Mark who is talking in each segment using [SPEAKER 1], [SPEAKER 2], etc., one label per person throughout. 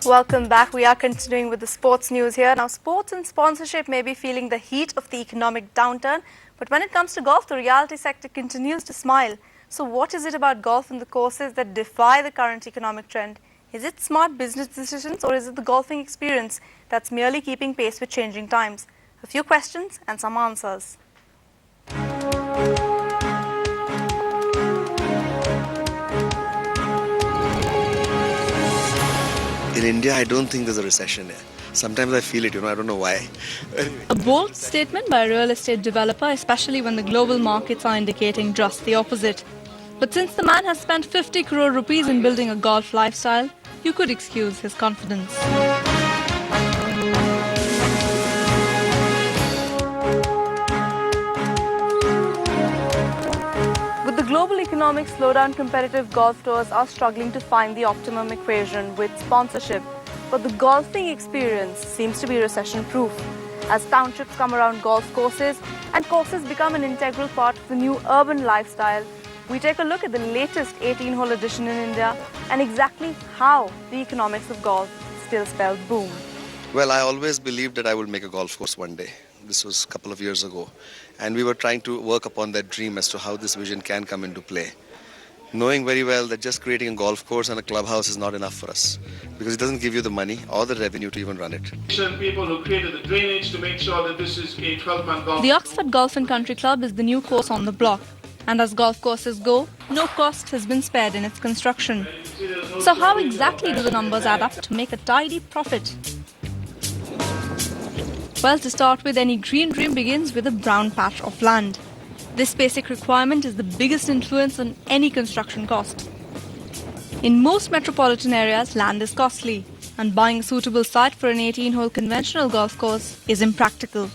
[SPEAKER 1] Welcome back. We are continuing with the sports news here. Now, sports and sponsorship may be feeling the heat of the economic downturn, but when it comes to golf, the reality sector continues to smile. So what is it about golf and the courses that defy the current economic trend? Is it smart business decisions, or is it the golfing experience that's merely keeping pace with changing times? A few questions and some answers.
[SPEAKER 2] In India, I don't think there's a recession here. Sometimes I feel it, I don't know why.
[SPEAKER 1] A bold statement by a real estate developer, especially when the global markets are indicating just the opposite. But since the man has spent 50 crore rupees in building a golf lifestyle, you could excuse his confidence. With the global economic slowdown, competitive golf tours are struggling to find the optimum equation with sponsorship. But the golfing experience seems to be recession-proof. As townships come around golf courses and courses become an integral part of the new urban lifestyle, we take a look at the latest 18-hole edition in India and exactly how the economics of golf still spell boom.
[SPEAKER 2] Well, I always believed that I would make a golf course one day. This was a couple of years ago. And we were trying to work upon that dream as to how this vision can come into play. Knowing very well that just creating a golf course and a clubhouse is not enough for us, because it doesn't give you the money or the revenue to even run it.
[SPEAKER 3] People who created the drainage to make sure that this is a 12-month golf.
[SPEAKER 1] The Oxford Golf and Country Club is the new course on the block. And as golf courses go, no cost has been spared in its construction. So how exactly do the numbers add up to make a tidy profit? Well, to start with, any green dream begins with a brown patch of land. This basic requirement is the biggest influence on any construction cost. In most metropolitan areas, land is costly, and buying a suitable site for an 18-hole conventional golf course is impractical.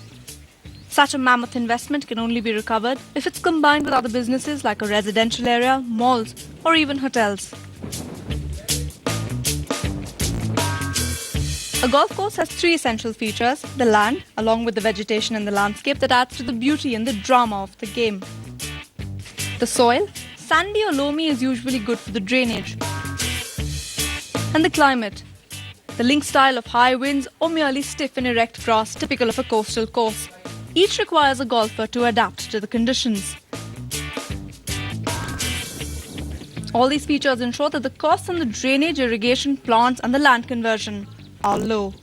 [SPEAKER 1] Such a mammoth investment can only be recovered if it's combined with other businesses like a residential area, malls, or even hotels. A golf course has three essential features: the land, along with the vegetation and the landscape that adds to the beauty and the drama of the game. The soil, sandy or loamy, is usually good for the drainage. And the climate, the link style of high winds or merely stiff and erect grass typical of a coastal course. Each requires a golfer to adapt to the conditions. All these features ensure that the costs on the drainage, irrigation, plants and the land conversion are low.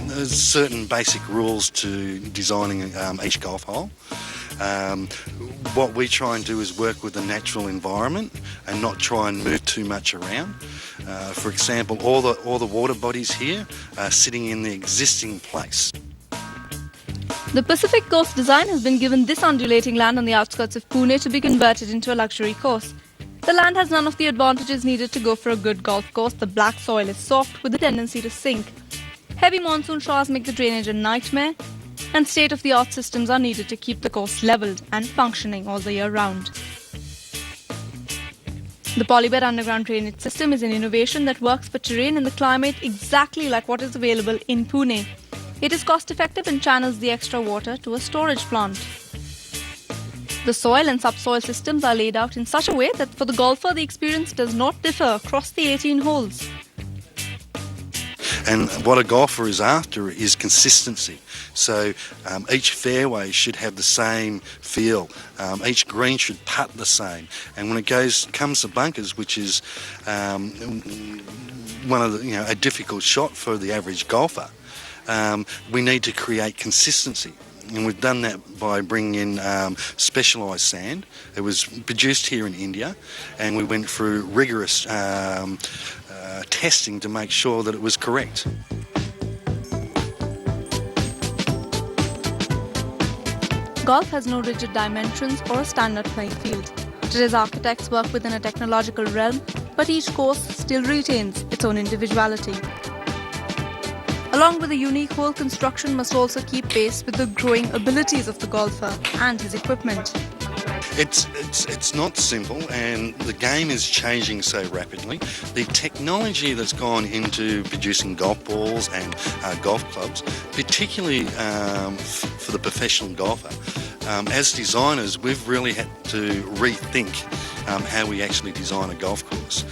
[SPEAKER 4] There's certain basic rules to designing each golf hole. What we try and do is work with the natural environment and not try and move too much around. For example, all the water bodies here are sitting in the existing place.
[SPEAKER 1] The Pacific Coast design has been given this undulating land on the outskirts of Pune to be converted into a luxury course. The land has none of the advantages needed to go for a good golf course. The black soil is soft with a tendency to sink. Heavy monsoon showers make the drainage a nightmare, and state-of-the-art systems are needed to keep the course leveled and functioning all the year round. The polybed underground drainage system is an innovation that works for terrain and the climate exactly like what is available in Pune. It is cost-effective and channels the extra water to a storage plant. The soil and subsoil systems are laid out in such a way that for the golfer the experience does not differ across the 18 holes.
[SPEAKER 4] And what a golfer is after is consistency. So each fairway should have the same feel. Each green should putt the same. And when it comes to bunkers, which is one of the, a difficult shot for the average golfer, we need to create consistency. And we've done that by bringing in specialised sand. It was produced here in India, and we went through rigorous testing to make sure that it was correct.
[SPEAKER 1] Golf has no rigid dimensions or a standard playing field. Today's architects work within a technological realm, but each course still retains its own individuality. Along with a unique hole, construction must also keep pace with the growing abilities of the golfer and his equipment.
[SPEAKER 4] It's not simple, and the game is changing so rapidly. The technology that's gone into producing golf balls and golf clubs, particularly for the professional golfer, as designers, we've really had to rethink how we actually design a golf course.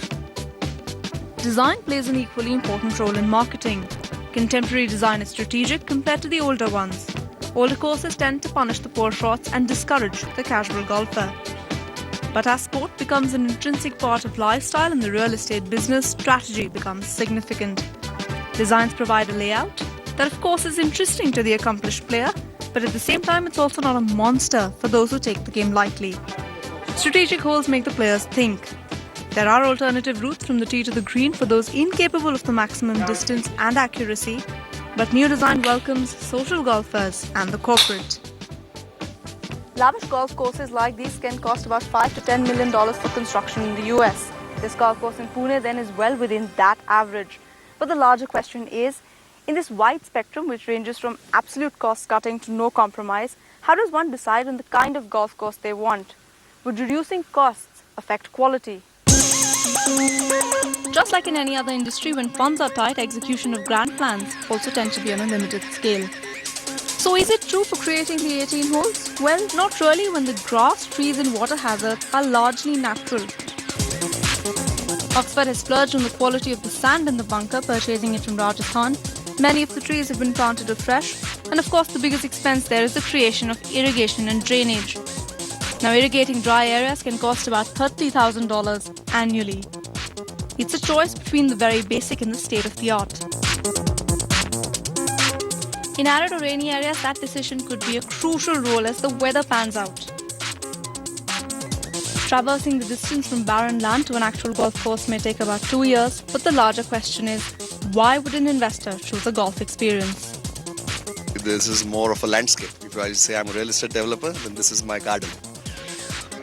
[SPEAKER 1] Design plays an equally important role in marketing. Contemporary design is strategic compared to the older ones. Older courses tend to punish the poor shots and discourage the casual golfer. But as sport becomes an intrinsic part of lifestyle in the real estate business, strategy becomes significant. Designs provide a layout that of course is interesting to the accomplished player, but at the same time it's also not a monster for those who take the game lightly. Strategic holes make the players think. There are alternative routes from the tee to the green for those incapable of the maximum distance and accuracy, but new design welcomes social golfers and the corporate. Lavish golf courses like these can cost about $5 to $10 million for construction in the US. This golf course in Pune then is well within that average. But the larger question is, in this wide spectrum which ranges from absolute cost cutting to no compromise, how does one decide on the kind of golf course they want? Would reducing costs affect quality? Just like in any other industry, when funds are tight, execution of grand plans also tend to be on a limited scale. So is it true for creating the 18 holes? Well, not really when the grass, trees and water hazards are largely natural. Oxford has splurged on the quality of the sand in the bunker, purchasing it from Rajasthan. Many of the trees have been planted afresh, and of course the biggest expense there is the creation of irrigation and drainage. Now irrigating dry areas can cost about $30,000 annually. It's a choice between the very basic and the state-of-the-art. In arid or rainy areas, that decision could be a crucial role as the weather pans out. Traversing the distance from barren land to an actual golf course may take about 2 years, but the larger question is, why would an investor choose a golf experience?
[SPEAKER 2] This is more of a landscape. If I say I'm a real estate developer, then this is my garden.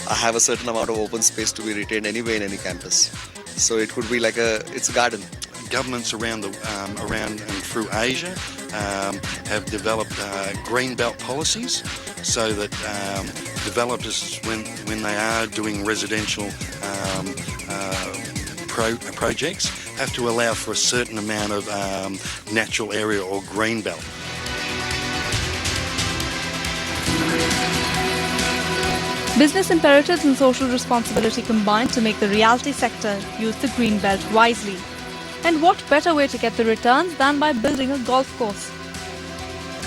[SPEAKER 2] I have a certain amount of open space to be retained anyway in any campus. So it could be like it's a garden.
[SPEAKER 4] Governments around and through Asia have developed green belt policies so that developers, when they are doing residential projects, have to allow for a certain amount of natural area or green belt.
[SPEAKER 1] Business imperatives and social responsibility combine to make the realty sector use the green belt wisely. And what better way to get the returns than by building a golf course?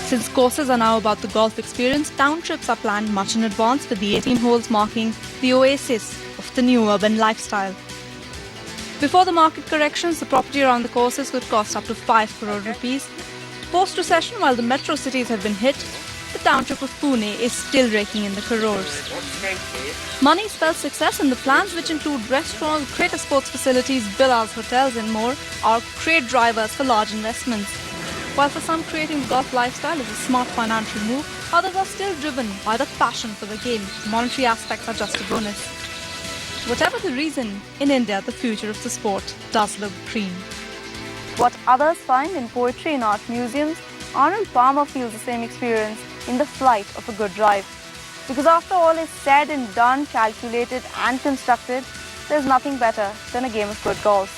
[SPEAKER 1] Since courses are now about the golf experience, townships are planned much in advance, with the 18 holes marking the oasis of the new urban lifestyle. Before the market corrections, the property around the courses could cost up to 5 crore rupees. Post-recession, while the metro cities have been hit, the township of Pune is still raking in the crores. Money spells success, and the plans, which include restaurants, greater sports facilities, villas, hotels and more, are great drivers for large investments. While for some creating the golf lifestyle is a smart financial move, others are still driven by the passion for the game. Monetary aspects are just a bonus. Whatever the reason, in India the future of the sport does look green. What others find in poetry and art museums, Arnold Palmer feels the same experience in the flight of a good drive. Because after all is said and done, calculated and constructed, there's nothing better than a game of good golf.